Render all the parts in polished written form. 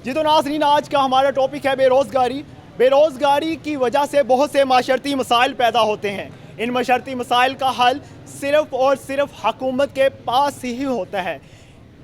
जी तो नाज़रीन, आज का हमारा टॉपिक है बेरोज़गारी। बेरोज़गारी की वजह से बहुत से माशरती मसाइल पैदा होते हैं। इन माशरती मसाइल का हल सिर्फ़ और सिर्फ हुकूमत के पास ही होता है।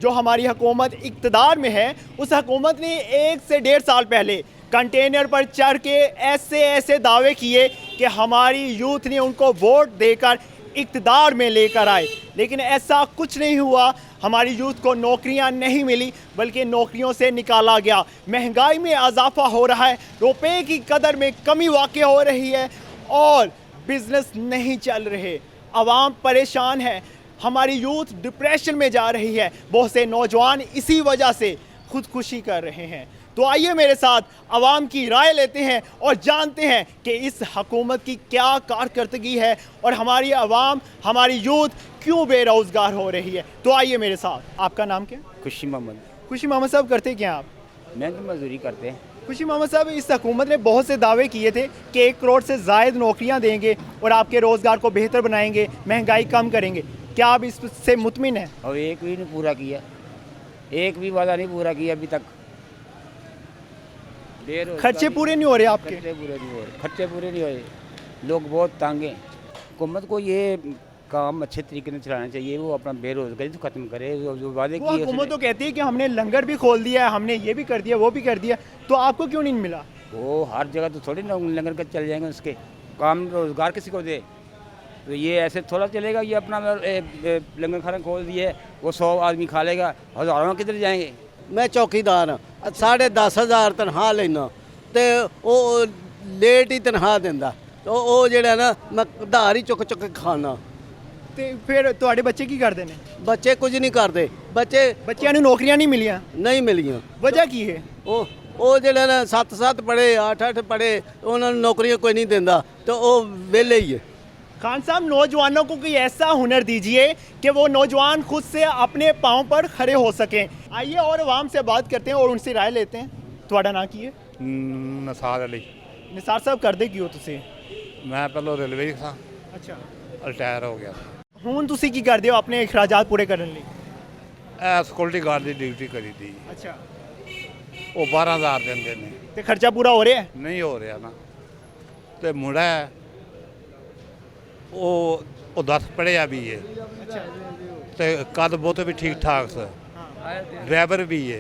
जो हमारी हुकूमत इक़्तिदार में है, उस हुकूमत ने 1 से 1.5 साल पहले कंटेनर पर चढ़ के ऐसे ऐसे दावे किए कि हमारी यूथ ने उनको वोट देकर इक़्तिदार में लेकर आए, लेकिन ऐसा कुछ नहीं हुआ। हमारी यूथ को नौकरियां नहीं मिली, बल्कि नौकरियों से निकाला गया। महंगाई में इजाफा हो रहा है, रुपए की कदर में कमी वाक़ई हो रही है और बिज़नेस नहीं चल रहे। आवाम परेशान है, हमारी यूथ डिप्रेशन में जा रही है। बहुत से नौजवान इसी वजह से खुदकुशी कर रहे हैं। तो आइए मेरे साथ आवाम की राय लेते हैं और जानते हैं कि इस हुकूमत की क्या कारकर्दगी है और हमारी आवाम, हमारी यूथ क्यों बेरोज़गार हो रही है। तो आइए मेरे साथ। आपका नाम क्या? खुशी मोहम्मद। खुशी मोहम्मद साहब, करते क्या आप? मैं तो मजदूरी करते हैं। खुशी मोहम्मद साहब, इस हुकूमत ने बहुत से दावे किए थे कि 1 करोड़ से ज़ायद नौकरियां देंगे और आपके रोज़गार को बेहतर बनाएंगे, महंगाई कम करेंगे। क्या आप इससे मुतमिन हैं? और एक भी नहीं पूरा किया, एक भी वादा नहीं पूरा किया अभी तक। खर्चे पूरे नहीं हो रहे आपके? खर्चे पूरे नहीं हो रहे, खर्चे पूरे नहीं हो रहे। लोग बहुत तंग हैं। हुकूमत को ये काम अच्छे तरीके से चलाना चाहिए। वो अपना बेरोजगारी तो खत्म करे। जो वादे वो किए हुकूमत तो कहती है कि हमने लंगर भी खोल दिया है, हमने ये भी कर दिया, वो भी कर दिया, तो आपको क्यों नहीं मिला? वो हर जगह तो थोड़ी ना लंगर कर चल जाएंगे। उसके काम रोजगार किसी को दे, तो ये ऐसे थोड़ा चलेगा। ये अपना लंगर खाना खोल दिए, वो 100 आदमी खा लेगा, हज़ारों किधर जाएंगे। मैं चौकीदार हाँ, 10,500 तनख्वाह लेना तो वो लेट ही तनख्वाह देंदा, तो वो जेड़ा ना मैं उधार ही चुक चुक के खाना। ਤੇ ਫਿਰ ਤੁਹਾਡੇ ਬੱਚੇ ਕੀ ਕਰਦੇ ਨੇ? ਬੱਚੇ ਕੁਝ ਨਹੀਂ ਕਰਦੇ। ਬੱਚਿਆਂ ਨੂੰ ਨੌਕਰੀਆਂ ਨਹੀਂ ਮਿਲੀਆਂ, ਨਹੀਂ ਮਿਲੀਆਂ। ਵਜ੍ਹਾ ਕੀ ਹੈ? ਉਹ ਜਿਹੜਾ ਨਾ 7 ਪੜ੍ਹੇ 8 ਪੜ੍ਹੇ, ਉਹਨਾਂ ਨੂੰ ਨੌਕਰੀਆਂ ਕੋਈ ਨਹੀਂ ਦਿੰਦਾ, तो ਉਹ ਵਿਹਲੇ ਹੀ है। खान साहब, नौजवानों को कोई ऐसा हुनर दीजिए कि वो नौजवान खुद से अपने पाँव पर खड़े हो सकें। आइए और आवाम से बात करते हैं और उनसे राय लेते हैं। ਤੁਹਾਡਾ ਨਾਂ ਕੀ ਹੈ? ਨਿਸਾਰ ਅਲੀ। ਨਿਸਾਰ ਸਾਹਿਬ, ਕਰਦੇ ਕੀ ਹੋ ਤੁਸੀਂ? ਮੈਂ ਪਹਿਲਾਂ ਰੇਲਵੇ ਸਾਂ, ਅੱਛਾ। ਰਿਟਾਇਰ ਹੋ ਗਿਆ। ਹੁਣ ਤੁਸੀਂ ਕੀ ਕਰਦੇ ਹੋ ਆਪਣੇ ਅਖਰਾਜਾਤ ਪੂਰੇ ਕਰਨ ਲਈ? ਇਹ ਸਿਕਿਉਰਿਟੀ ਗਾਰਡ ਦੀ ਡਿਊਟੀ ਕਰੀ ਦੀ। ਅੱਛਾ। ਉਹ 12,000 ਦਿੰਦੇ ਨੇ। ਤੇ ਖਰਚਾ ਪੂਰਾ ਹੋ ਰਿਹਾ ਹੈ? ਨਹੀਂ ਹੋ ਰਿਹਾ ਨਾ। ਤੇ ਮੁੰਡਾ ਹੈ, ਉਹ 10 ਪੜ੍ਹਿਆ ਵੀ ਹੈ। ਅੱਛਾ। ਤੇ ਕੱਦ ਬਹੁਤ ਵੀ ਠੀਕ ਠਾਕ ਸੀ, ड्राइवर भी है।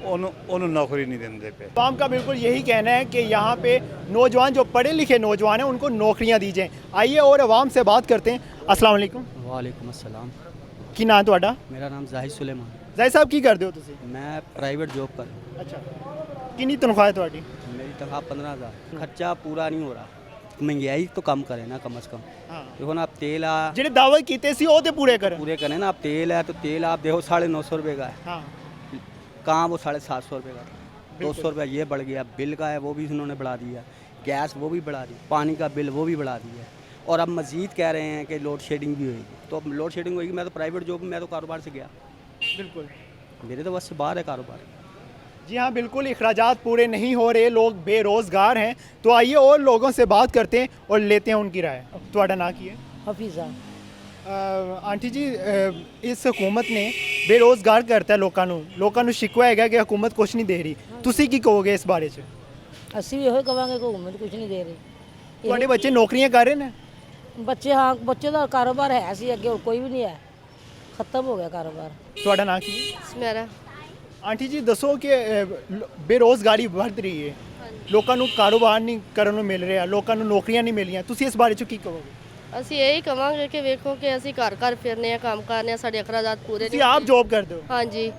ਉਹਨੂੰ नौकरी नहीं देंगे पे। आवाम का बिल्कुल यही कहना है कि यहाँ पे नौजवान, जो पढ़े लिखे नौजवान हैं, उनको नौकरियाँ दी जाएँ। आइए और आवाम से बात करते हैं। अस्सलाम वालेकुम। वालेकुम अस्सलाम। की नाम ਤੁਹਾਡਾ? मेरा नाम जाहिद सुलेमान। ਜ਼ਾਹਿਦ ਸਾਹਿਬ, ਕੀ ਕਰਦੇ ਹੋ ਤੁਸੀਂ? मैं प्राइवेट जॉब कर रहा हूँ। अच्छा। कितनी तनख्वाह है ਤੁਹਾਡੀ? मेरी तनख्वाह 15,000। खर्चा पूरा नहीं हो रहा। महंगाई तो कम करे ना, कम से कम। हाँ। देखो ना, आप तेल आ ਜਿਹੜੇ ਦਾਅਵੇ ਕੀਤੇ ਸੀ ਉਹ ਤੇ ਪੂਰੇ ਕਰਨ। पूरे करें ना। आप तेल है तो तेल आप देखो 950 रुपये का है, हाँ। कहाँ वो 750 रुपये का। 200 रुपया ये बढ़ गया। बिल का है वो भी उन्होंने बढ़ा दिया, गैस वो भी बढ़ा दी, पानी का बिल वो भी बढ़ा दिया, और अब मज़ीद कह रहे हैं कि लोड शेडिंग भी होगी। तो अब लोड शेडिंग होगी, मैं तो प्राइवेट जॉब में, मैं तो कारोबार से गया, बिल्कुल। मेरे तो बस से बाहर है कारोबार। जी हाँ, बिल्कुल अखराजात पूरे नहीं हो रहे, लोग बेरोज़गार हैं। तो आइए और लोगों से बात करते हैं और लेते हैं उनकी राय। ਤੁਹਾਡਾ ਨਾਂ ਕੀ ਹੈ? हफीज़ा। आंटी जी, इस हुकूमत ने बेरोज़गार करता है लोगों ਨੂੰ शिकवा है कि हुकूमत कुछ नहीं दे रही। ਤੁਸੀਂ ਕੀ ਕਹੋਗੇ ਇਸ ਬਾਰੇ 'ਚ? ਅਸੀਂ ਵੀ ਇਹੋ ਕਵਾਂਗੇ ਕਿ ਹੁਕੂਮਤ ਕੁਝ ਨਹੀਂ ਦੇ ਰਹੀ। ਤੁਹਾਡੇ ਬੱਚੇ ਨੌਕਰੀਆਂ ਕਰ ਰਹੇ ਨੇ? ਬੱਚੇ, ਹਾਂ, ਬੱਚੇ ਦਾ ਕਾਰੋਬਾਰ ਹੈ ਸੀ ਅੱਗੇ, ਹੁਣ ਕੋਈ ਵੀ ਨਹੀਂ ਹੈ, ਖਤਮ ਹੋ ਗਿਆ ਕਾਰੋਬਾਰ। ਤੁਹਾਡਾ ਨਾਂ ਕੀ ਹੈ? ਮੇਰਾ ਆਂਟੀ ਜੀ ਦੱਸੋ ਕਿ ਬੇਰੋਜ਼ਗਾਰੀ ਵੱਧ ਰਹੀ ਹੈ, ਲੋਕਾਂ ਨੂੰ ਕਾਰੋਬਾਰ ਨਹੀਂ ਕਰਨ ਨੂੰ ਮਿਲ ਰਿਹਾ, ਲੋਕਾਂ ਨੂੰ ਨੌਕਰੀਆਂ ਨਹੀਂ ਮਿਲੀਆਂ, ਤੁਸੀਂ ਇਸ ਬਾਰੇ 'ਚ ਕੀ ਕਹੋਗੇ? ਅਸੀਂ ਇਹੀ ਕਵਾਂਗੇ ਕਿ ਵੇਖੋ ਕਿ ਅਸੀਂ ਘਰ ਘਰ ਫਿਰਨੇ ਆ, ਕੰਮ ਕਰਨੇ ਆ, ਸਾਡੇ ਅਖਰਾਜਾਤ ਪੂਰੇ ਤੁਸੀਂ ਆਪ ਜੌਬ ਕਰਦੇ ਹੋ? ਹਾਂਜੀ,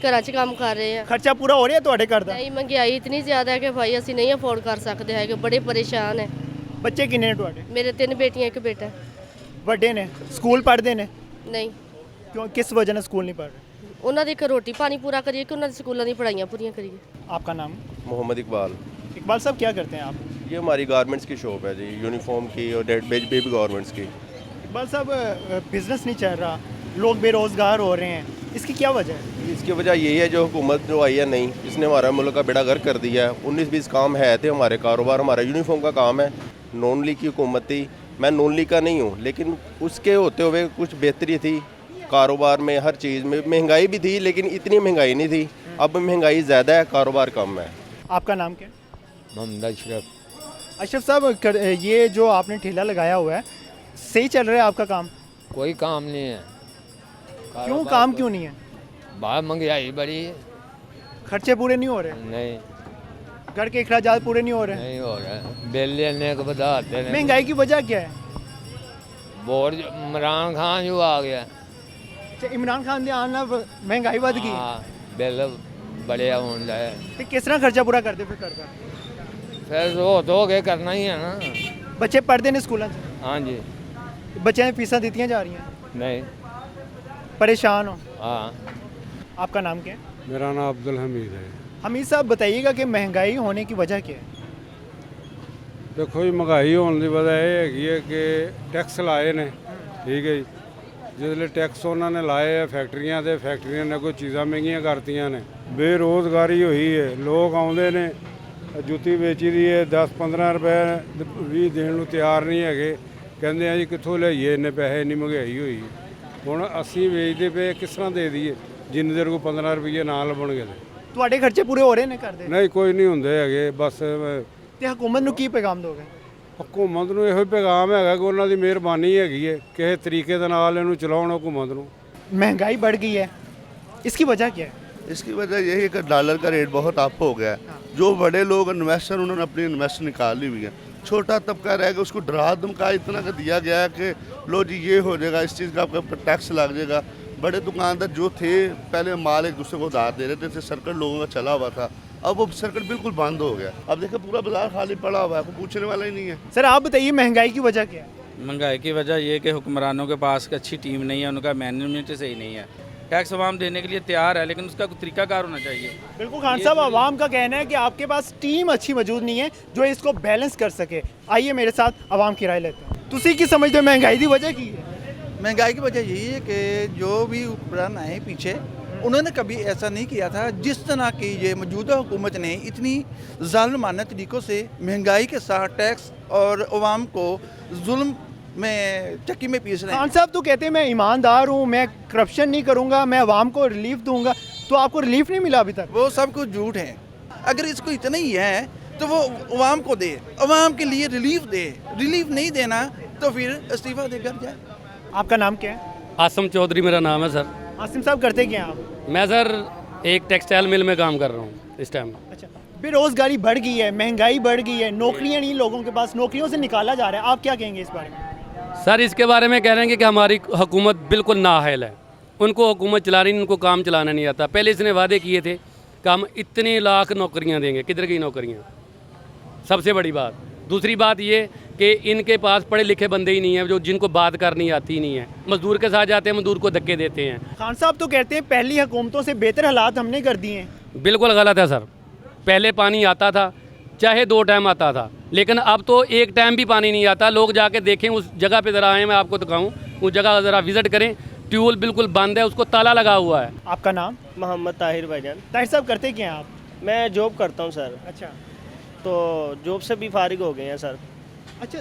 ਘਰਾਂ 'ਚ ਕੰਮ ਕਰ ਰਹੇ ਆ। ਖਰਚਾ ਪੂਰਾ ਹੋ ਰਿਹਾ ਤੁਹਾਡੇ ਘਰ ਦਾ? ਨਹੀਂ, ਮਹਿੰਗਾਈ ਇਤਨੀ ਜ਼ਿਆਦਾ ਹੈ ਕਿ ਭਾਈ ਅਸੀਂ ਨਹੀਂ ਅਫੋਰਡ ਕਰ ਸਕਦੇ ਹੈਗੇ, ਬੜੇ ਪਰੇਸ਼ਾਨ ਹੈ। ਬੱਚੇ ਕਿੰਨੇ ਨੇ ਤੁਹਾਡੇ? ਮੇਰੇ 3 ਬੇਟੀਆਂ, 1 ਬੇਟਾ। ਵੱਡੇ ਨੇ? ਸਕੂਲ ਪੜ੍ਹਦੇ ਨੇ? ਨਹੀਂ, ਕਿਉਂ, ਕਿਸ ਵਜ੍ਹਾ ਨਾਲ ਸਕੂਲ ਨਹੀਂ ਪੜ੍ਹ ਰਹੇ? ਉਹਨਾਂ ਦੀ ਇੱਕ ਰੋਟੀ ਪਾਣੀ ਪੂਰਾ ਕਰੀਏ ਕਿ ਉਹਨਾਂ ਦੀ ਸਕੂਲਾਂ ਦੀ ਪੜ੍ਹਾਈਆਂ ਪੂਰੀਆਂ ਕਰੀਏ। आपका नाम? मोहम्मद इकबाल। इकबाल साहब, क्या करते हैं आप? ये हमारी गारमेंट्स की शॉप है जी, यूनिफॉर्म की और बेबी गारमेंट्स की। इकबाल साहब, बिज़नेस नहीं चल रहा, लोग बेरोज़गार हो रहे हैं, इसकी क्या वजह है? इसकी वजह यही है जो हुकूमत जो आई है नहीं, इसने हमारा मुल्क का बेड़ा गर्क कर दिया है। 19-20 काम है थे हमारे कारोबार, हमारा यूनिफॉर्म का काम है। नॉन लीग की हुकूमत थी, मैं नॉन लीग का नहीं हूँ, लेकिन उसके होते हुए कुछ बेहतरी थी कारोबार में, हर चीज़ में। महंगाई भी थी लेकिन इतनी महंगाई नहीं थी। अब महंगाई ज़्यादा है, कारोबार कम है। आपका नाम क्या है? मोहम्मद अशरफ। अशरफ साहब, ये जो आपने ठेला लगाया हुआ है, सही चल रहा है आपका काम? कोई काम नहीं है। क्यों काम क्यों नहीं है? बाहर महंगाई बड़ी है। खर्चे पूरे नहीं हो रहे? नहीं, घर के अखराजात पूरे नहीं हो रहे? नहीं हो रहा है। बिल लेने को बताते हैं। महंगाई की वजह क्या है? बोर्ड इमरान खान जो आ गया। अच्छा, इमरान खान ने आना महंगाई बढ़ गई। हाँ, बिल बड़े होने लगे। तो किस तरह खर्चा पूरा करते फिर घर का? फिर रो धो के करना ही है ना। बच्चे पढ़ते ने स्कूलों च? हाँ जी। बच्चे फीसा दी जा रही हैं? नहीं। परेशान हो? हाँ। आपका नाम क्या है? मेरा नाम अब्दुल हमीद है। हमीद साहब, बताइएगा कि महंगाई होने की वजह क्या है? देखो जी, महंगाई होने की वजह यह हैगी है कि टैक्स लाए ने, ठीक है जी। जिसले टैक्स उन्होंने लाए है फैक्ट्रियां दे, फैक्ट्रियां ने कोई चीज़ां महंगियां करतियां ने, बेरोज़गारी हुई है। लोग आउंदे ने, जुत्ती बेची दी है 10-15 रुपए भी देने ਨੂੰ ਤਿਆਰ नहीं है। ਕਹਿੰਦੇ ਆ ਜੀ ਕਿੱਥੋਂ ਲਿਆਈਏ ਇੰਨੇ ਪੈਸੇ, ਇੰਨੀ ਮਹਿੰਗਾਈ ਹੋਈ। ਹੁਣ ਅਸੀਂ ਵੇਚਦੇ ਪਏ ਕਿਸ ਤਰ੍ਹਾਂ ਦੇ ਦਈਏ ਜਿੰਨੇ ਦੇਰ ਕੋ 15 ਰੁਪਏ ਨਾ ਲੱਭਣਗੇ ਤੇ ਤੁਹਾਡੇ ਖਰਚੇ ਪੂਰੇ ਹੋ ਰਹੇ ਨੇ ਕਰਦੇ? ਨਹੀਂ, ਕੋਈ ਨਹੀਂ ਹੁੰਦੇ ਹੈਗੇ। ਬਸ ਤੇ ਹਕੂਮਤ ਨੂੰ ਕੀ ਪੈਗਾਮ ਦੋਗੇ? ਹਕੂਮਤ ਨੂੰ ਇਹੋ ਹੀ ਪੈਗਾਮ ਹੈਗਾ ਕਿ ਉਹਨਾਂ ਦੀ ਮਿਹਰਬਾਨੀ ਹੈਗੀ ਹੈ, ਕਿਸੇ ਤਰੀਕੇ ਦੇ ਨਾਲ ਇਹਨੂੰ ਚਲਾਉਣ ਹਕੂਮਤ ਨੂੰ। महंगाई बढ़ गई है, इसकी वजह क्या है? इसकी वजह यही है कि डॉलर का रेट बहुत अप हो गया है। जो बड़े लोग इन्वेस्टर, उन्होंने अपनी इन्वेस्ट निकाल ली हुई है। छोटा तबका रह गया, उसको डरा धमका इतना का दिया गया है कि लो जी ये हो जाएगा, इस चीज़ का आपका टैक्स लग जाएगा। बड़े दुकानदार जो थे पहले माल एक दूसरे को उधार दे रहे थे, इससे सर्कल लोगों का चला हुआ था। अब वो सर्कल बिल्कुल बंद हो गया। अब देखिए पूरा बाजार खाली पड़ा हुआ है, कोई पूछने वाला ही नहीं है। सर आप बताइए महंगाई की वजह क्या है? महंगाई की वजह ये कि हुक्मरानों के पास अच्छी टीम नहीं है, उनका मैनेजमेंट सही नहीं है। टैक्स अवाम देने के लिए तैयार है, लेकिन उसका कोई तरीकाकार होना चाहिए। बिल्कुल खान साहब, आवाम का कहना है कि आपके पास टीम अच्छी मौजूद नहीं है जो इसको बैलेंस कर सके। आइए मेरे साथ आवाम की राय लेते हैं। तुसी की समझते हो महंगाई की वजह की है? महंगाई की वजह यही है कि जो भी हुक्मरान आए पीछे, उन्होंने कभी ऐसा नहीं किया था जिस तरह की ये मौजूदा हुकूमत ने इतनी ज़ालिमाना तरीक़ों से महंगाई के साथ टैक्स और अवाम को जुल्म में चक्की में पीस रहे हैं। खान साहब तो कहते हैं मैं ईमानदार हूँ, मैं करप्शन नहीं करूँगा, मैं अवाम को रिलीफ दूंगा, तो आपको रिलीफ नहीं मिला अभी तक? वो सब कुछ झूठ है। अगर इसको इतना ही है तो वो अवाम को दे, अवाम के लिए रिलीफ दे। रिलीफ नहीं देना तो फिर इस्तीफ़ा दे कर जाए। आपका नाम क्या है? आसिम चौधरी मेरा नाम है सर। आसिम साहब, करते क्या हैं आप? मैं सर एक टेक्सटाइल मिल में काम कर रहा हूँ इस टाइम। अच्छा, बेरोज़गारी बढ़ गई है, महंगाई बढ़ गई है, नौकरियाँ नहीं लोगों के पास, नौकरियों से निकाला जा रहा है, आप क्या कहेंगे इस बारे में? सर इसके बारे में कह रहे हैं कि हमारी हुकूमत बिल्कुल नाअहल है, उनको हुकूमत चला रही, उनको काम चलाना नहीं आता। पहले इसने वादे किए थे कि हम इतने लाख नौकरियां देंगे, किधर गई नौकरियां? सबसे बड़ी बात। दूसरी बात ये कि इनके पास पढ़े लिखे बंदे ही नहीं हैं, जो जिनको बात करनी आती नहीं है। मजदूर के साथ जाते हैं, मजदूर को धक्के देते हैं। खान साहब तो कहते हैं पहली हुकूमतों से बेहतर हालात हमने कर दिए हैं। बिल्कुल गलत है सर। पहले पानी आता था, चाहे 2 टाइम आता था, लेकिन अब तो 1 टाइम भी पानी नहीं आता। लोग जाके देखें उस जगह पे, ज़रा आए मैं आपको दिखाऊं, उस जगह ज़रा विज़िट करें, ट्यूबवेल बिल्कुल बंद है, उसको ताला लगा हुआ है। आपका नाम? मोहम्मद ताहिर भाईजान। ताहिर साहब, करते क्या हैं आप? मैं जॉब करता हूँ सर। अच्छा, तो जॉब से भी फारिग हो गए हैं सर। अच्छा,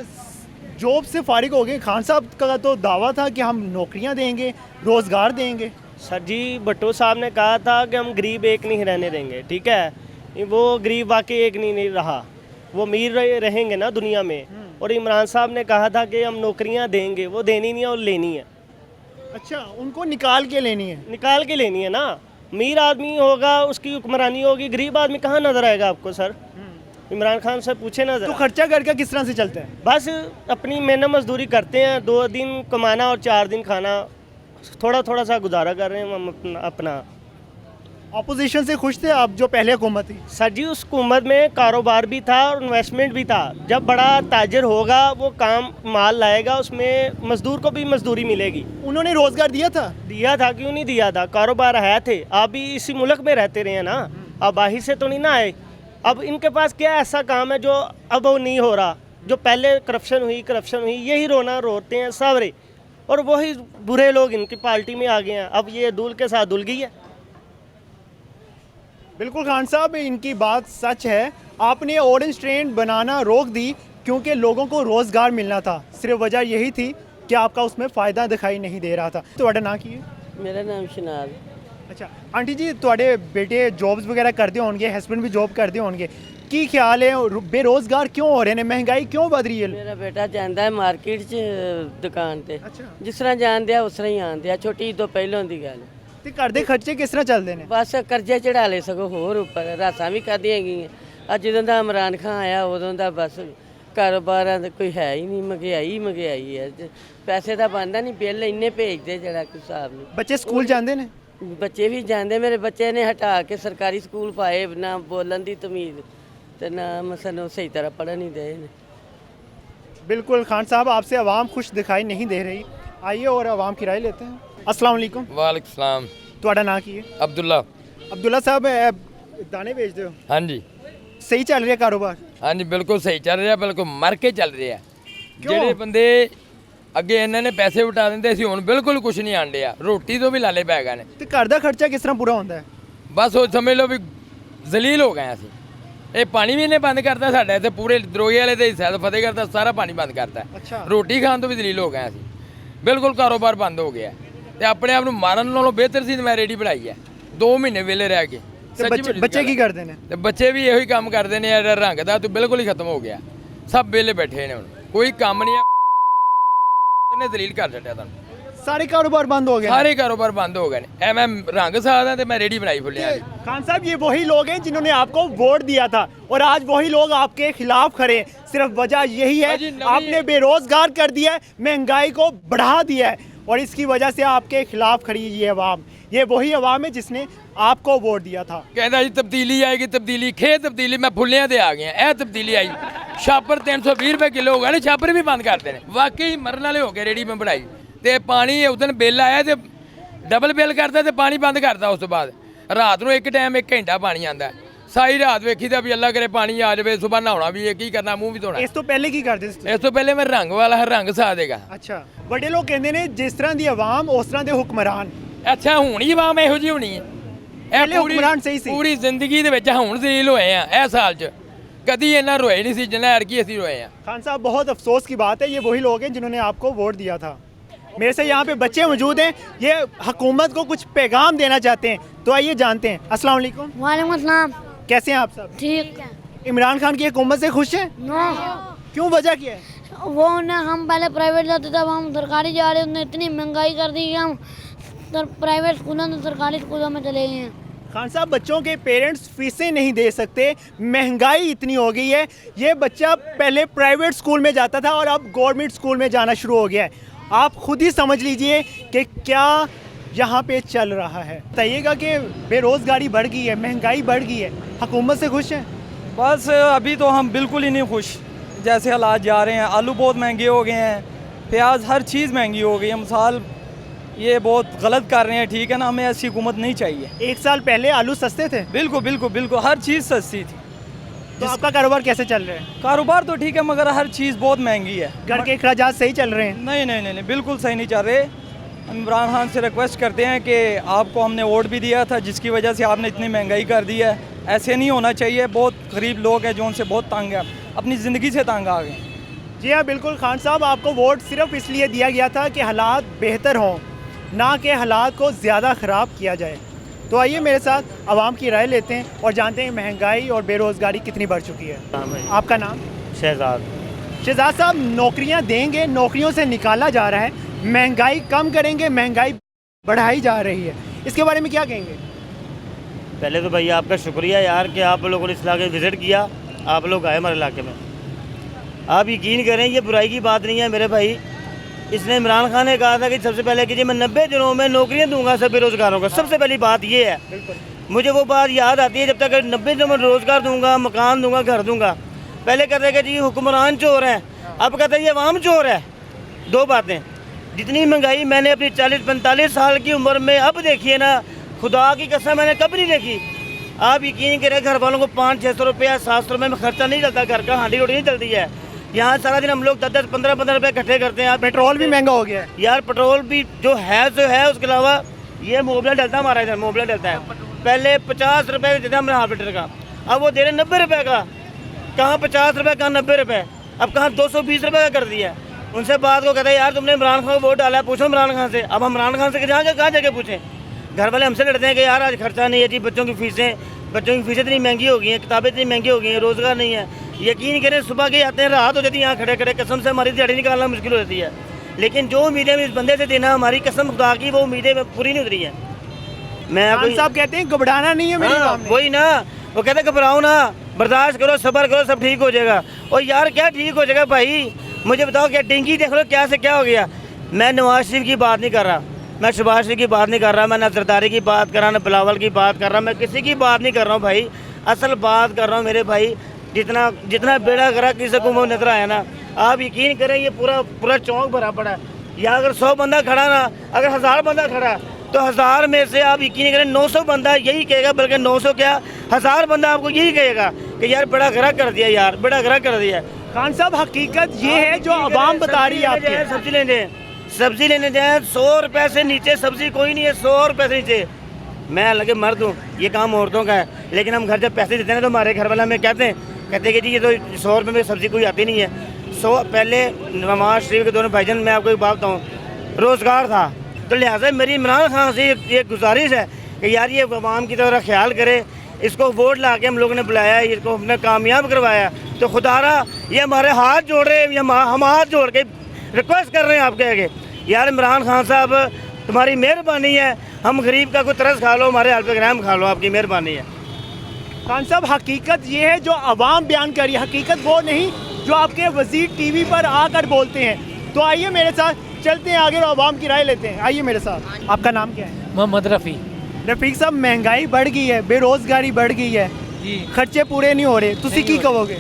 जॉब से फारिग हो गए। खान साहब का तो दावा था कि हम नौकरियां देंगे, रोज़गार देंगे। सर जी, भट्टो साहब ने कहा था कि हम गरीब एक नहीं रहने देंगे, ठीक है। वो गरीब वाकई एक नहीं रहा, वो अमीर रहेंगे ना दुनिया में। और इमरान साहब ने कहा था कि हम नौकरियां देंगे, वो देनी नहीं है और लेनी है। अच्छा, उनको निकाल के लेनी है? निकाल के लेनी है ना। अमीर आदमी होगा, उसकी हुक्मरानी होगी, गरीब आदमी कहाँ नजर आएगा आपको सर? इमरान खान से पूछे ना। तो खर्चा करके किस तरह से चलता है? बस अपनी मेहनत मजदूरी करते हैं, 2 दिन कमाना और 4 दिन खाना, थोड़ा थोड़ा सा गुजारा कर रहे हैं हम अपना। ऑपोजिशन से खुश थे आप जो पहले हुकूमत थी? सर जी, उस हुकूमत में कारोबार भी था और इन्वेस्टमेंट भी था। जब बड़ा ताजर होगा वो काम माल लाएगा, उसमें मजदूर को भी मजदूरी मिलेगी। उन्होंने रोज़गार दिया था? दिया था, क्यों नहीं दिया था? कारोबार है थे। आप भी इसी मुल्क में रहते रहे हैं ना, आप बाहर से तो नहीं ना आए। अब इनके पास क्या ऐसा काम है जो अब वो नहीं हो रहा? जो पहले करप्शन हुई, यही रोना रोते हैं सावरे, और वही बुरे लोग इनकी पार्टी में आ गए हैं। अब ये दूल के साथ धुल गई है। बिल्कुल खान साहब, इनकी बात सच है। आपने ऑरेंज ट्रेन बनाना रोक दी क्योंकि लोगों को रोज़गार मिलना था। सिर्फ वजह यही थी कि आपका उसमें फ़ायदा दिखाई नहीं दे रहा था। तो ਤੁਹਾਡਾ ਨਾਂ ਕੀ है? मेरा नाम शनाज। ਅੱਛਾ ਆਂਟੀ ਜੀ ਤੁਹਾਡੇ ਬੇਟੇ ਜੌਬਸ ਵਗੈਰਾ ਕਰਦੇ ਹੋਣਗੇ, ਹਸਬੰਡ ਵੀ ਜੌਬ ਕਰਦੇ ਹੋਣਗੇ, ਕੀ ਖਿਆਲ ਹੈ ਬੇਰੋਜ਼ਗਾਰ ਕਿਉਂ ਹੋ ਰਹੇ ਨੇ, ਮਹਿੰਗਾਈ ਕਿਉਂ ਵਧ ਰਹੀ ਹੈ? ਮੇਰਾ ਬੇਟਾ ਜਾਂਦਾ ਹੈ ਮਾਰਕੀਟ 'ਚ ਦੁਕਾਨ ਤੇ, ਅੱਛਾ ਜਿਸ ਤਰ੍ਹਾਂ ਜਾਂਦੇ ਆ ਉਸ ਤਰ੍ਹਾਂ ਹੀ ਆਉਂਦੇ ਆ, ਛੋਟੀ ਤੋਂ ਪਹਿਲਾਂ ਦੀ ਗੱਲ। ਤੇ ਘਰ ਦੇ ਖਰਚੇ ਕਿਸ ਤਰ੍ਹਾਂ ਚੱਲਦੇ ਨੇ? ਬਸ ਕਰਜ਼ੇ ਚੜਾ ਲਏ, ਸਗੋਂ ਹੋਰ ਉੱਪਰ ਰਾਸਾਂ ਵੀ ਕਰਦੀਆਂ ਹੈਗੀਆਂ। ਅੱਜ ਜਦੋਂ ਦਾ ਇਮਰਾਨ ਖਾਨ ਆਇਆ ਉਦੋਂ ਦਾ ਬਸ ਕਾਰੋਬਾਰਾਂ ਦਾ ਕੋਈ ਹੈ ਹੀ ਨਹੀਂ, ਮਹਿੰਗਾਈ ਹੈ। ਪੈਸੇ ਤਾਂ ਬਣਦਾ ਨਹੀਂ, ਬਿੱਲ ਇੰਨੇ ਭੇਜਦੇ ਜਿਹੜਾ ਕੋਈ ਹਿਸਾਬ ਨਹੀਂ। ਬੱਚੇ ਸਕੂਲ ਜਾਂਦੇ ਨੇ? ਬੱਚੇ ਵੀ ਜਾਂਦੇ, ਮੇਰੇ ਬੱਚੇ ਨੇ ਹਟਾ ਕੇ ਸਰਕਾਰੀ ਸਕੂਲ ਪਾਏ, ਨਾ ਬੋਲਣ ਦੀ ਤਮੀਜ਼ ਤੇ ना मसलन सही तरह पढ़ नहीं दे। बिल्कुल खान साहब, आपसे आवाम खुश दिखाई नहीं दे रही, आइए और आवाम की राय लेते हैं। अस्सलाम वालेकुम। वालेकुम सलाम। ਤੁਹਾਡਾ ਨਾਂ ਕੀ ਹੈ? अब्दुल्ला ਸਾਹਿਬ ਦਾਣੇ ਵੇਚਦੇ ਹੋ? हाँ जी। ਸਹੀ ਚੱਲ ਰਿਹਾ ਕਾਰੋਬਾਰ? हाँ जी बिल्कुल सही चल रहा, बिल्कुल मर के चल रहा। ਜਿਹੜੇ ਬੰਦੇ ਅੱਗੇ ਇਹਨਾਂ ਨੇ ਪੈਸੇ ਵਟਾ ਦਿੰਦੇ ਸੀ, ਹੁਣ ਬਿਲਕੁਲ ਕੁਝ ਨਹੀਂ ਆਣ ਡਿਆ, ਰੋਟੀ ਤੋਂ ਵੀ ਲਾਲੇ ਪੈ ਗਏ ਨੇ। ਤੇ ਘਰ ਦਾ ਖਰਚਾ ਕਿਸ ਤਰ੍ਹਾਂ ਪੂਰਾ ਹੁੰਦਾ ਹੈ? ਬਸ ਉਹ ਸਮਝ ਲਓ ਵੀ ਜ਼ਲੀਲ ਹੋ ਗਏ ਅਸੀਂ। ਇਹ ਪਾਣੀ ਵੀ ਇਹਨੇ ਬੰਦ ਕਰਤਾ ਸਾਡੇ ਇੱਥੇ, ਪੂਰੇ ਦਰੋਗੇ ਵਾਲੇ ਤੇ ਹਿੱਸਾ ਫਤਿਹਗੜ੍ਹ ਦਾ ਸਾਰਾ ਪਾਣੀ ਬੰਦ ਕਰਤਾ। ਅੱਛਾ। ਰੋਟੀ ਖਾਣ ਤੋਂ ਵੀ ਜ਼ਲੀਲ ਹੋ ਗਏ ਅਸੀਂ, ਬਿਲਕੁਲ ਕਾਰੋਬਾਰ ਬੰਦ ਹੋ ਗਿਆ ਤੇ ਆਪਣੇ ਆਪ ਨੂੰ ਮਾਰਨ ਨਾਲੋਂ ਬਿਹਤਰ ਸੀ ਮੈਂ ਰੇੜੀ ਬਣਾਈ ਹੈ। 2 ਮਹੀਨੇ ਵਿਹਲੇ ਰਹਿ ਕੇ। ਬੱਚੇ ਕੀ ਕਰਦੇ ਨੇ? ਤੇ ਬੱਚੇ ਵੀ ਇਹੋ ਹੀ ਕੰਮ ਕਰਦੇ ਨੇ। ਜਿਹੜਾ ਰੰਗ ਦਾ ਤੂੰ ਬਿਲਕੁਲ ਹੀ ਖਤਮ ਹੋ ਗਿਆ, ਸਭ ਵਿਹਲੇ ਬੈਠੇ ਨੇ, ਹੁਣ ਕੋਈ ਕੰਮ ਨਹੀਂ। ਉਹਨੇ ਦਲੀਲ ਕਰ ਛੱਡਿਆ ਤੁਹਾਨੂੰ। सारे कारोबार बंद हो गए? सारे कारोबार बंद हो गए। मैं रंग साधा तो मैं रेडी बनाई फुलिया। खान साहब, ये वही लोग हैं जिन्होंने आपको वोट दिया था और आज वही लोग आपके खिलाफ खड़े हैं। सिर्फ वजह यही है, आपने बेरोजगार कर दिया है, महंगाई को बढ़ा दिया है और इसकी वजह से आपके खिलाफ खड़ी ये अवाम। ये वही अवाम है जिसने आपको वोट दिया था। कहता जी तब्दीली आएगी, तब्दीली खे तब्दीली, मैं फुलिया दे आ गया। यह तब्दीली आई, छापर 320 रुपए किलो हो गए, छापर भी बंद करते हैं। वाकई मरने वाले हो गए रेडी में बनाई। ਤੇ ਪਾਣੀ ਉਸ ਦਿਨ ਬਿੱਲ ਆਇਆ ਤੇ ਡਬਲ ਬਿੱਲ ਕਰਦਾ ਤੇ ਪਾਣੀ ਬੰਦ ਕਰਦਾ। ਉਸ ਤੋਂ ਬਾਅਦ ਰਾਤ ਨੂੰ ਇੱਕ ਟਾਈਮ 1 ਘੰਟਾ ਪਾਣੀ ਆਂਦਾ, ਸਾਰੀ ਰਾਤ ਵੇਖੀ ਤਾਂ ਵੀ ਅੱਲਾ ਕਰੇ ਪਾਣੀ ਆ ਜਾਵੇ, ਸਵੇਰ ਨਹਾਉਣਾ ਵੀ ਹੈ, ਕੀ ਕਰਨਾ, ਮੂੰਹ ਵੀ ਧੋਣਾ। ਇਸ ਤੋਂ ਪਹਿਲੇ ਕੀ ਕਰਦੇ ਸੀ? ਇਸ ਤੋਂ ਪਹਿਲੇ ਮੈਂ ਰੰਗ ਵਾਲਾ ਰੰਗ ਸਾ ਦੇਗਾ। ਅੱਛਾ, ਵੱਡੇ ਲੋਕ ਕਹਿੰਦੇ ਨੇ ਜਿਸ ਤਰ੍ਹਾਂ ਦੀ ਆਵਾਮ ਉਸ ਤਰ੍ਹਾਂ ਦੇ ਹੁਕਮਰਾਨ। ਅੱਛਾ, ਹੁਣ ਹੀ ਆਵਾਮ ਇਹੋ ਜਿਹੀ ਹੋਣੀ ਹੈ? ਇਹ ਹੁਕਮਰਾਨ ਸਹੀ ਸੀ? ਪੂਰੀ ਜ਼ਿੰਦਗੀ ਦੇ ਵਿੱਚ ਹੁਣ ਜ਼ਲੀਲ ਹੋਏ ਆ ਇਹ ਸਾਲ 'ਚ, कभी इन्ना रोए नहीं सी जिन्ना अरकी असी रोए हैं। खान साहब, बहुत अफसोस की बात है, ये वही लोग हैं जिन्होंने आपको वोट दिया था। मेरे से यहाँ पे बच्चे मौजूद हैं, ये हुकूमत को कुछ पैगाम देना चाहते हैं, तो आइए जानते हैं। अस्सलाम वालेकुम। वालेकुम अस्सलाम। कैसे हैं आप सब? ठीक है। इमरान खान की हुकूमत से खुश हैं? नो। क्यों, वजह क्या है? वो ने हम पहले प्राइवेट जाते थे, अब हम सरकारी जा रहे हैं। उन्होंने इतनी महंगाई कर दी कि हम प्राइवेट स्कूलों से सरकारी स्कूलों में चले गए हैं। खान साहब, बच्चों के पेरेंट्स फीसें नहीं दे सकते, महंगाई इतनी हो गई है। ये बच्चा पहले प्राइवेट स्कूल में जाता था और अब गवर्नमेंट स्कूल में जाना शुरू हो गया है। आप खुद ही समझ लीजिए कि क्या यहाँ पे चल रहा है। बताइएगा कि बेरोज़गारी बढ़ गई है, महंगाई बढ़ गई है, हुकूमत से खुश हैं? बस अभी तो हम बिल्कुल ही नहीं खुश। जैसे हालात जा रहे हैं, आलू बहुत महंगे हो गए हैं, प्याज, हर चीज़ महंगी हो गई है। मिसाल ये बहुत गलत कर रहे हैं, ठीक है ना, हमें ऐसी हुकूमत नहीं चाहिए। 1 साल पहले आलू सस्ते थे? बिल्कुल बिल्कुल बिल्कुल, हर चीज़ सस्ती थी। तो आपका कारोबार कैसे चल रहा है? कारोबार तो ठीक है, मगर हर चीज़ बहुत महंगी है। घर के अखराजात सही चल रहे हैं? नहीं नहीं नहीं नहीं, बिल्कुल सही नहीं चल रहे। हम इमरान खान से रिक्वेस्ट करते हैं कि आपको हमने वोट भी दिया था, जिसकी वजह से आपने इतनी महंगाई कर दी है। ऐसे नहीं होना चाहिए। बहुत गरीब लोग हैं जो उनसे बहुत तंग है, अपनी ज़िंदगी से तंग आ गए। जी हाँ, बिल्कुल खान साहब, आपको वोट सिर्फ इसलिए दिया गया था कि हालात बेहतर हों, ना कि हालात को ज़्यादा ख़राब किया जाए। तो आइए मेरे साथ आवाम की राय लेते हैं और जानते हैं महंगाई और बेरोज़गारी कितनी बढ़ चुकी है। आपका नाम? शहजाद। शहजाद साहब, नौकरियां देंगे, नौकरियों से निकाला जा रहा है, महंगाई कम करेंगे, महंगाई बढ़ाई जा रही है, इसके बारे में क्या कहेंगे? पहले तो भैया आपका शुक्रिया यार कि आप लोगों ने इस इलाके विज़िट किया, आप लोग आए हमारे इलाके में। आप यकीन करें, ये बुराई की बात नहीं है मेरे भाई। इसने इमरान खान ने कहा था कि सबसे पहले कीजिए, मैं 90 दिनों में नौकरियां दूंगा सब बेरोज़गारों को। सबसे पहली बात ये है, मुझे वो बात याद आती है, जब तक 90 दिनों में रोज़गार दूंगा, मकान दूंगा, घर दूंगा। पहले कहते हैं कि जी हुक्मरान चोर हैं, अब कहते हैं ये अवाम चोर है। 2 बातें। जितनी महंगाई मैंने अपनी 40-45 साल की उम्र में अब देखी है ना, खुदा की कसम मैंने कभी नहीं देखी। आप यकीन करें, घर वालों को 500-600 रुपया, 700 रुपये में खर्चा नहीं चलता, घर का हांडी रोटी नहीं चलती है। यहाँ सारा दिन हम लोग 10-10, 15-15 रुपये इकट्ठे करते हैं। पेट्रोल भी महंगा हो गया है यार, पेट्रोल भी जो है उसके अलावा ये मोबिला डलता है, हमारा इधर मोबिला डलता है। पहले 50 रुपये देते हैं हमने हाफ लीटर का, अब वो दे रहे 90 रुपये का। कहाँ 50 रुपये, कहाँ 90 रुपये, अब कहाँ 220 रुपये का कर दिया है। उनसे बात को कहते हैं यार तुमने इमरान खान को वोट डाला है, पूछो इमरान खान से। अब हम इमरान खान से कहाँ जाके पूछें? घर वाले हमसे लड़ते हैं कि यार आज खर्चा नहीं है जी, बच्चों की फीसें इतनी महंगी हो गई हैं, किताबें इतनी महंगी हो गई हैं, रोज़गार नहीं है। यकीन करें सुबह के आते हैं, रात हो जाती है यहाँ खड़े खड़े, कसम से हमारी दिहाड़ी निकालना मुश्किल हो जाती है। लेकिन जो उम्मीदें इस बंदे से देना, हमारी कसम खुदा की, वो उम्मीदें पूरी नहीं उतरी हैं। मैं साहब कहते हैं घबराना नहीं है मेरी हाँ, वही ना, वो कहते घबराओ ना, बर्दाश्त करो, सब्र करो, सब ठीक हो जाएगा। और यार क्या ठीक हो जाएगा भाई, मुझे बताओ क्या डेंगू देख लो क्या से क्या हो गया। मैं नवाज शरीफ की बात नहीं कर रहा, मैं शहबाज शरीफ की बात नहीं कर रहा, मैं ना जरदारी की बात कर रहा, ना बिलावल की बात कर रहा, मैं किसी की बात नहीं कर रहा हूँ भाई। असल बात कर रहा हूँ मेरे भाई, जितना बेड़ा करा किसी को वो नजर आया ना, आप यकीन करें ये पूरा चौक भरा पड़ा है। या अगर 100 बंदा खड़ा ना, अगर 1000 बंदा खड़ा तो 1000 में से आप यकीन करें 900 बंदा यही कहेगा, बल्कि 900 क्या 1000 बंदा आपको यही कहेगा कि यार बड़ा गरा कर दिया, यार बड़ा गरा कर दिया। खान साहब हकीकत ये है जो आवाम बता रही है आपके। सब्जी लेने जाए 100 रुपये से नीचे सब्जी कोई नहीं है, 100 रुपये से नीचे। मैं लगे मर्द हूँ, ये काम औरतों का है, लेकिन हम घर जब पैसे देते हैं तो हमारे घर वाले हमें कहते हैं कि जी ये तो 100 रुपये में सब्जी कोई आती नहीं है। पहले नवाज शरीफ के दोनों भाईजान, मैं आपको एक बात बताऊँ, रोज़गार था, तो लिहाजा मेरी इमरान खान से ये गुजारिश है कि यार ये आवाम की तरह ख्याल करे। इसको वोट ला के हम लोगों ने बुलाया, इसको हमने कामयाब करवाया, तो खुदारा ये हमारे हाथ जोड़ रहे हैं, हम हाथ जोड़ के रिक्वेस्ट कर रहे हैं आपके आगे, यार इमरान खान साहब तुम्हारी मेहरबानी है, हम गरीब का कोई तरस खा लो, हमारे हाल पे ग्राम खा लो, आपकी मेहरबानी है। खान साहब हकीकत ये है जो आवाम बयान करी, हकीकत वो नहीं जो आपके वजीर टीवी पर आकर बोलते हैं। तो आइए मेरे साथ चलते हैं आगे और आवाम की राय लेते हैं। आइए मेरे साथ। आपका नाम क्या है? मोहम्मद रफ़ी। रफीक साहब महंगाई बढ़ गई है, बेरोज़गारी बढ़ गई है, खर्चे पूरे नहीं हो रहे, तुसी की कहोगे?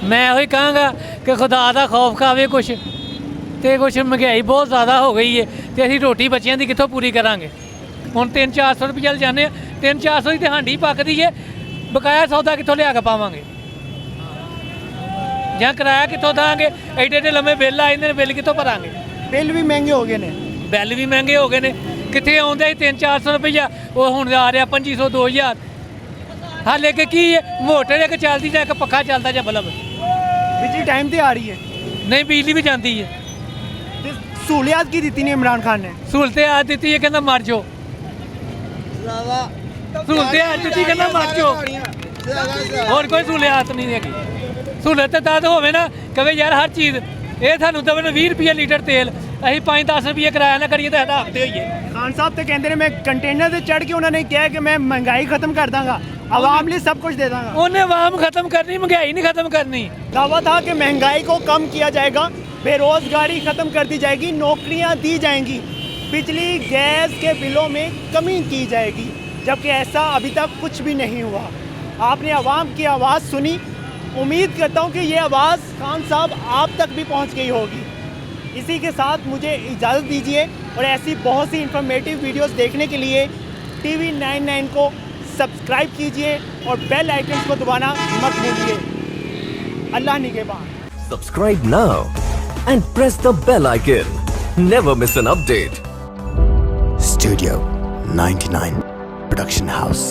मैं वही कहूँगा कि खुदा दा खौफ खावे कुछ, तो कुछ महंगाई बहुत ज़्यादा हो गई है, तो असीं रोटी बच्चों की कितों पूरी करांगे। हुण 300-400 रुपये जाने, 300-400 की तो हांडी पकदी है, बकाया सौदा कितों लिया के पावांगे, ਜਾਂ ਕਿਰਾਇਆ ਕਿੱਥੋਂ ਦਾਂਗੇ, ਐਡੇ ਐਡੇ ਲੰਮੇ ਬਿੱਲ ਆ ਜਾਂਦੇ ਨੇ, ਬਿੱਲ ਕਿੱਥੋਂ ਭਰਾਂਗੇ? ਬਿੱਲ ਵੀ ਮਹਿੰਗੇ ਹੋ ਗਏ ਨੇ, ਬਿੱਲ ਵੀ ਮਹਿੰਗੇ ਹੋ ਗਏ ਨੇ, ਕਿੱਥੇ ਆਉਂਦੇ ਸੀ 300-400 ਰੁਪਈਆ, ਉਹ ਹੁਣ ਆ ਰਿਹਾ 2500-2000। ਹਾਲੇ ਕਿ ਕੀ ਹੈ, ਮੋਟਰ ਇੱਕ ਚੱਲਦੀ ਜਾਂ ਇੱਕ ਪੱਖਾ ਚੱਲਦਾ ਜਾਂ ਬਲਬ। ਬਿਜਲੀ ਟਾਈਮ ਤੇ ਆ ਰਹੀ ਹੈ? ਨਹੀਂ, ਬਿਜਲੀ ਵੀ ਜਾਂਦੀ ਹੈ। ਸਹੂਲੀਅਤ ਕੀ ਦਿੱਤੀ ਨੇ ਇਮਰਾਨ ਖਾਨ ਨੇ? ਸਹੂਲਤ ਆ ਦਿੱਤੀ ਹੈ, ਕਹਿੰਦਾ ਮਰ ਜਾਓ, ਸਹੂਲਤ ਆ ਦਿੱਤੀ, ਕਹਿੰਦਾ ਮਰ ਜਾਓ, ਹੋਰ ਕੋਈ ਸਹੂਲੀਅਤ ਨਹੀਂ ਹੈਗੀ। सहूलत तो होवे ना, कहे यार हर चीज़ ये थानू देवे 20 रुपये लीटर तेल, असीं 5-10 रुपये किराया ना करिए तो साडा हफ्ते होइए। खान साहब तो कहते हैं मैं कंटेनर से चढ़ के उन्होंने कहा कि मैं महंगाई खत्म कर दूंगा, आवाम लिए सब कुछ दे दूंगा। उन्हें आवाम खत्म करनी, महंगाई नहीं खत्म करनी। दावा था कि महंगाई को कम किया जाएगा, बेरोजगारी खत्म कर दी जाएगी, नौकरियां दी जाएंगी, बिजली गैस के बिलों में कमी की जाएगी, जबकि ऐसा अभी तक कुछ भी नहीं हुआ। आपने आवाम की आवाज़ सुनी, उम्मीद करता हूँ कि ये आवाज़ खान साहब आप तक भी पहुँच गई होगी। इसी के साथ मुझे इजाज़त दीजिए, और ऐसी बहुत सी इंफॉर्मेटिव वीडियोस देखने के लिए TV 99 को सब्सक्राइब कीजिए और बेल आइकन को दबाना मत भूलिए। अल्लाह निगहबान। Subscribe now and press the bell icon. Never miss an update. Studio 99 Production House.